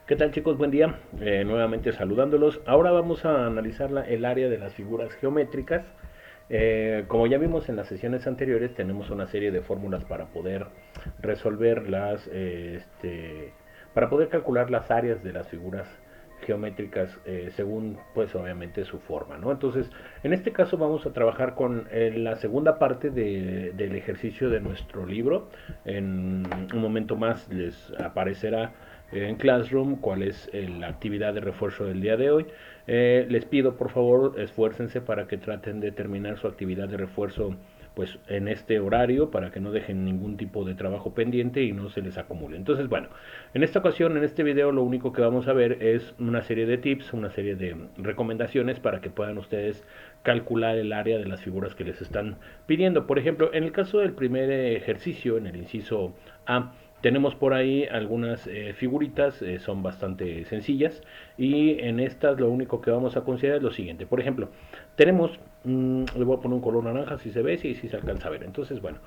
¿Qué tal, chicos? Buen día. Nuevamente saludándolos. Ahora vamos a analizar el área de las figuras geométricas. Como ya vimos en las sesiones anteriores, tenemos una serie de fórmulas para poder resolver para poder calcular las áreas de las figuras geométricas según, pues obviamente su forma, ¿no? Entonces, en este caso vamos a trabajar con la segunda parte del ejercicio de nuestro libro. En un momento más les aparecerá en Classroom cuál es la actividad de refuerzo del día de hoy. Les pido por favor esfuércense para que traten de terminar su actividad de refuerzo pues en este horario para que no dejen ningún tipo de trabajo pendiente y no se les acumule. Entonces, bueno, en esta ocasión, en este video, lo único que vamos a ver es una serie de tips, una serie de recomendaciones para que puedan ustedes calcular el área de las figuras que les están pidiendo. Por ejemplo, en el caso del primer ejercicio, en el inciso A, tenemos por ahí algunas figuritas, son bastante sencillas y en estas lo único que vamos a considerar es lo siguiente. Por ejemplo, tenemos, le voy a poner un color naranja si se ve, si se alcanza a ver. Entonces, bueno,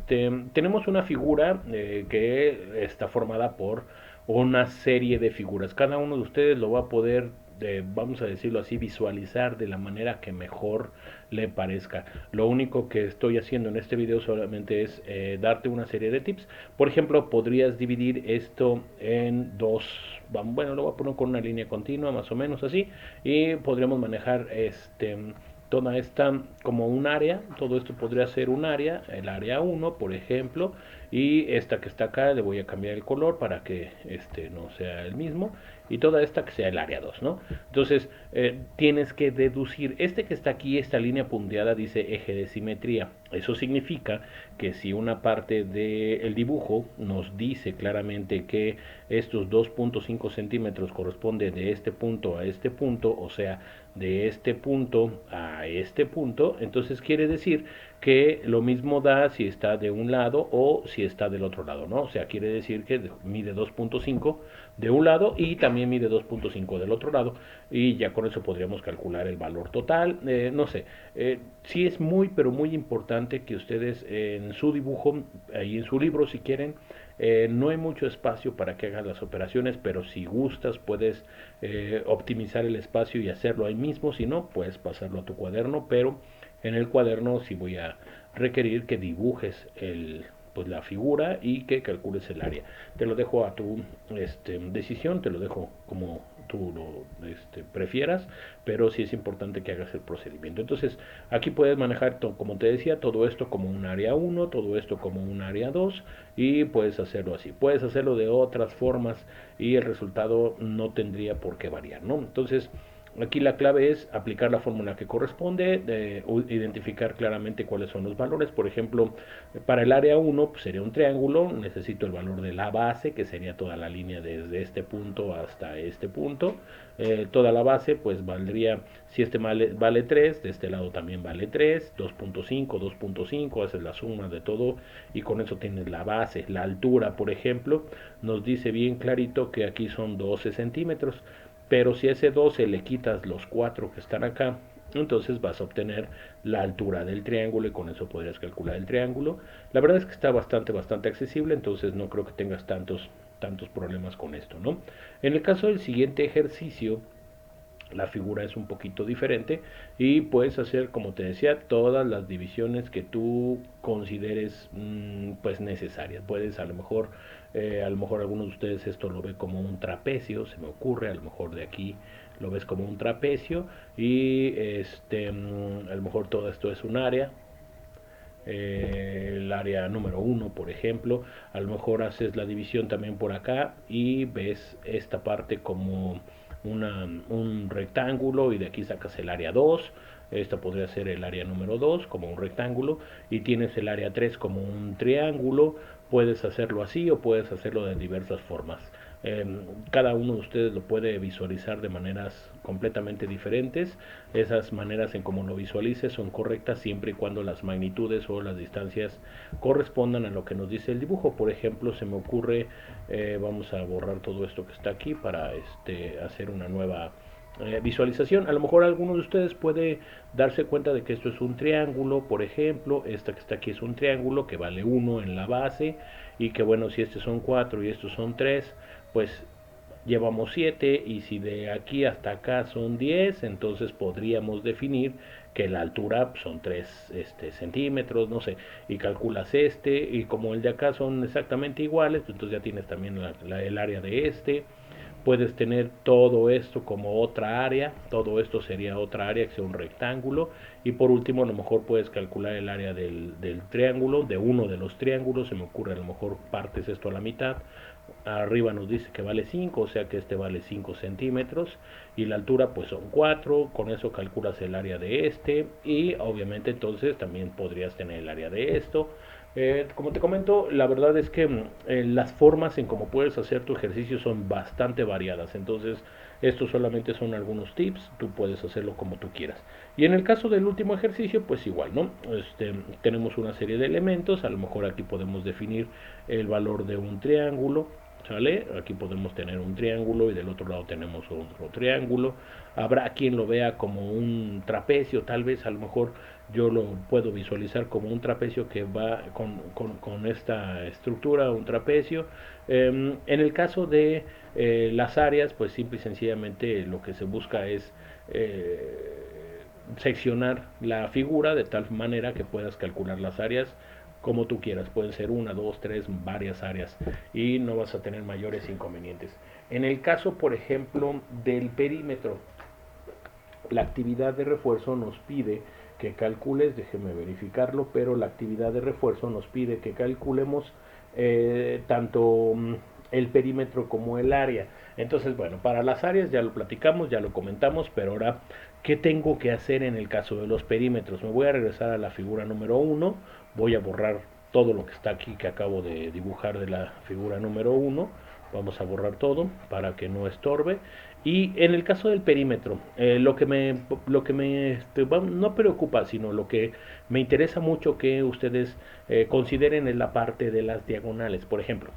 tenemos una figura que está formada por una serie de figuras. Cada uno de ustedes lo va a poder, vamos a decirlo así, visualizar de la manera que mejor le parezca. Lo único que estoy haciendo en este video solamente es darte una serie de tips. Por ejemplo, podrías dividir esto en dos, bueno, lo voy a poner con una línea continua, más o menos así, y podríamos manejar toda esta como un área. Todo esto podría ser un área, el área uno por ejemplo, y esta que está acá le voy a cambiar el color para que no sea el mismo, y toda esta que sea el área 2, ¿no? Entonces, tienes que deducir, que está aquí, esta línea punteada dice eje de simetría. Eso significa que si una parte del dibujo nos dice claramente que estos 2.5 centímetros corresponden de este punto a este punto, o sea, de este punto a este punto, entonces quiere decir que lo mismo da si está de un lado o si está del otro lado, ¿no? O sea, quiere decir que mide 2.5 de un lado y también mide 2.5 del otro lado, y ya con eso podríamos calcular el valor total. No sé, sí es muy pero muy importante que ustedes en su dibujo, ahí en su libro si quieren, no hay mucho espacio para que hagas las operaciones, pero si gustas puedes optimizar el espacio y hacerlo ahí mismo. Si no, puedes pasarlo a tu cuaderno, pero en el cuaderno sí voy a requerir que dibujes pues la figura y que calcules el área. Te lo dejo a tu decisión, te lo dejo como tú lo prefieras, pero sí es importante que hagas el procedimiento. Entonces, aquí puedes manejar, como te decía, todo esto como un área uno, todo esto como un área 2, y puedes hacerlo así. Puedes hacerlo de otras formas y el resultado no tendría por qué variar, ¿no? Entonces, aquí la clave es aplicar la fórmula que corresponde, identificar claramente cuáles son los valores. Por ejemplo, para el área uno pues sería un triángulo, necesito el valor de la base, que sería toda la línea desde este punto hasta este punto. Toda la base pues valdría, si vale 3, de este lado también vale 3, 2.5, haces la suma de todo y con eso tienes la base. La altura, por ejemplo, nos dice bien clarito que aquí son 12 centímetros. Pero si a ese 12 le quitas los 4 que están acá, entonces vas a obtener la altura del triángulo y con eso podrías calcular el triángulo. La verdad es que está bastante accesible, entonces no creo que tengas tantos problemas con esto, ¿no? En el caso del siguiente ejercicio, la figura es un poquito diferente y puedes hacer, como te decía, todas las divisiones que tú consideres pues necesarias. Puedes a lo mejor algunos de ustedes esto lo ve como un trapecio, se me ocurre, a lo mejor de aquí lo ves como un trapecio y a lo mejor todo esto es un área, el área número uno, por ejemplo. A lo mejor haces la división también por acá y ves esta parte como un rectángulo y de aquí sacas el área 2. Esta podría ser el área número 2 como un rectángulo y tienes el área 3 como un triángulo. Puedes hacerlo así o puedes hacerlo de diversas formas. Eh, Cada uno de ustedes lo puede visualizar de maneras completamente diferentes. Esas maneras en cómo lo visualices son correctas siempre y cuando las magnitudes o las distancias correspondan a lo que nos dice el dibujo. Por ejemplo, se me ocurre, vamos a borrar todo esto que está aquí para hacer una nueva visualización. A lo mejor alguno de ustedes puede darse cuenta de que esto es un triángulo, por ejemplo, esta que está aquí es un triángulo que vale 1 en la base y que bueno, si estos son 4 y estos son 3, pues llevamos 7 y si de aquí hasta acá son 10, entonces podríamos definir que la altura son 3 centímetros, no sé, y calculas y como el de acá son exactamente iguales, pues entonces ya tienes también el área de puedes tener todo esto como otra área, todo esto sería otra área que sea un rectángulo, y por último a lo mejor puedes calcular el área del triángulo, de uno de los triángulos, se me ocurre a lo mejor partes esto a la mitad, arriba nos dice que vale 5, o sea que este vale 5 centímetros, y la altura pues son 4, con eso calculas el área de y obviamente entonces también podrías tener el área de esto. Como te comento, la verdad es que las formas en cómo puedes hacer tu ejercicio son bastante variadas, entonces estos solamente son algunos tips, tú puedes hacerlo como tú quieras. Y en el caso del último ejercicio, pues igual, ¿no? Tenemos una serie de elementos, a lo mejor aquí podemos definir el valor de un triángulo, ¿sale? Aquí podemos tener un triángulo y del otro lado tenemos otro triángulo. Habrá quien lo vea como un trapecio, tal vez a lo mejor yo lo puedo visualizar como un trapecio que va con esta estructura, un trapecio. En el caso de las áreas, pues simple y sencillamente lo que se busca es seccionar la figura de tal manera que puedas calcular las áreas como tú quieras. Pueden ser una, dos, tres, varias áreas y no vas a tener mayores inconvenientes. En el caso, por ejemplo, del perímetro, la actividad de refuerzo nos pide que calcules, déjeme verificarlo, pero la actividad de refuerzo nos pide que calculemos tanto el perímetro como el área. Entonces, bueno, para las áreas ya lo platicamos, ya lo comentamos, pero ahora, ¿qué tengo que hacer en el caso de los perímetros? Me voy a regresar a la figura número 1, voy a borrar todo lo que está aquí que acabo de dibujar de la figura número 1, vamos a borrar todo para que no estorbe. Y en el caso del perímetro, no preocupa, sino lo que me interesa mucho que ustedes consideren es la parte de las diagonales. Por ejemplo,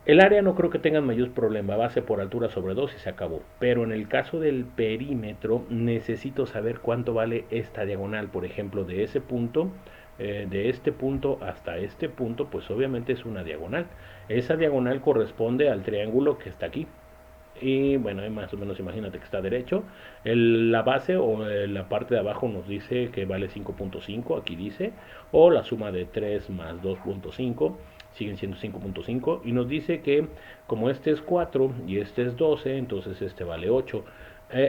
el área no creo que tengan mayor problema, base por altura sobre 2 y se acabó. Pero en el caso del perímetro necesito saber cuánto vale esta diagonal. Por ejemplo, de ese punto, de este punto hasta este punto, pues obviamente es una diagonal. Esa diagonal corresponde al triángulo que está aquí. Y bueno, más o menos imagínate que está derecho. La base o la parte de abajo nos dice que vale 5.5, aquí dice, o la suma de 3 más 2.5 siguen siendo 5.5 y nos dice que como este es 4 y este es 12, entonces este vale 8.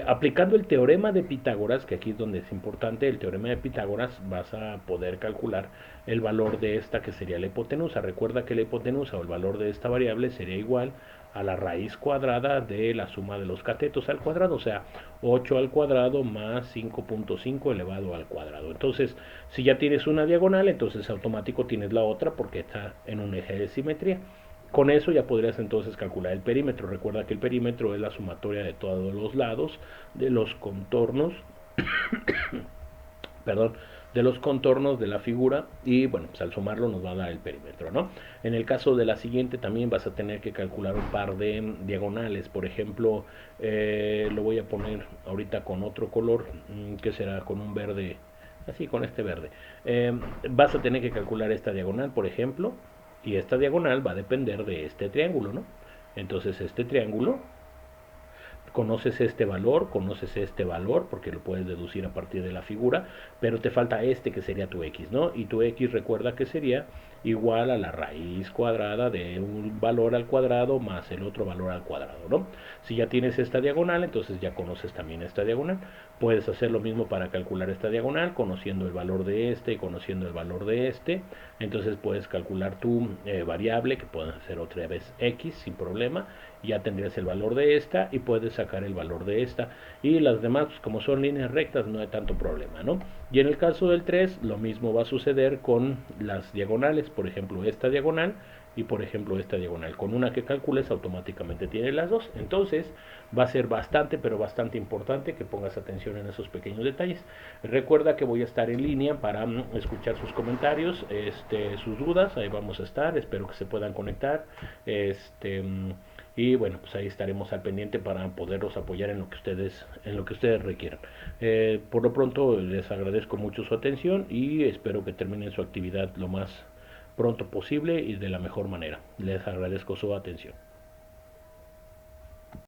Aplicando el teorema de Pitágoras, que aquí es donde es importante, el teorema de Pitágoras, vas a poder calcular el valor de esta que sería la hipotenusa. Recuerda que la hipotenusa o el valor de esta variable sería igual a la raíz cuadrada de la suma de los catetos al cuadrado, o sea, 8 al cuadrado más 5.5 elevado al cuadrado. Entonces, si ya tienes una diagonal, entonces automático tienes la otra porque está en un eje de simetría. Con eso ya podrías entonces calcular el perímetro. Recuerda que el perímetro es la sumatoria de todos los lados de los contornos, perdón, de los contornos de la figura y bueno, pues al sumarlo nos va a dar el perímetro, ¿no? En el caso de la siguiente también vas a tener que calcular un par de diagonales, por ejemplo, lo voy a poner ahorita con otro color, que será con un verde, así con este verde. Vas a tener que calcular esta diagonal, por ejemplo, y esta diagonal va a depender de este triángulo, ¿no? Entonces este triángulo conoces este valor, porque lo puedes deducir a partir de la figura, pero te falta este que sería tu x, ¿no? Y tu x recuerda que sería igual a la raíz cuadrada de un valor al cuadrado más el otro valor al cuadrado, ¿no? Si ya tienes esta diagonal, entonces ya conoces también esta diagonal. Puedes hacer lo mismo para calcular esta diagonal, conociendo el valor de este y conociendo el valor de este. Entonces puedes calcular tu variable, que puede ser otra vez x sin problema, ya tendrías el valor de esta y puedes sacar el valor de esta, y las demás pues, como son líneas rectas no hay tanto problema, ¿no? Y en el caso del 3 lo mismo va a suceder con las diagonales, por ejemplo esta diagonal y por ejemplo esta diagonal, con una que calcules automáticamente tiene las dos. Entonces va a ser bastante pero bastante importante que pongas atención en esos pequeños detalles. Recuerda que voy a estar en línea para escuchar sus comentarios, sus dudas, ahí vamos a estar, espero que se puedan conectar, y bueno, pues ahí estaremos al pendiente para poderlos apoyar en lo que ustedes requieran. Por lo pronto les agradezco mucho su atención y espero que terminen su actividad lo más pronto posible y de la mejor manera. Les agradezco su atención.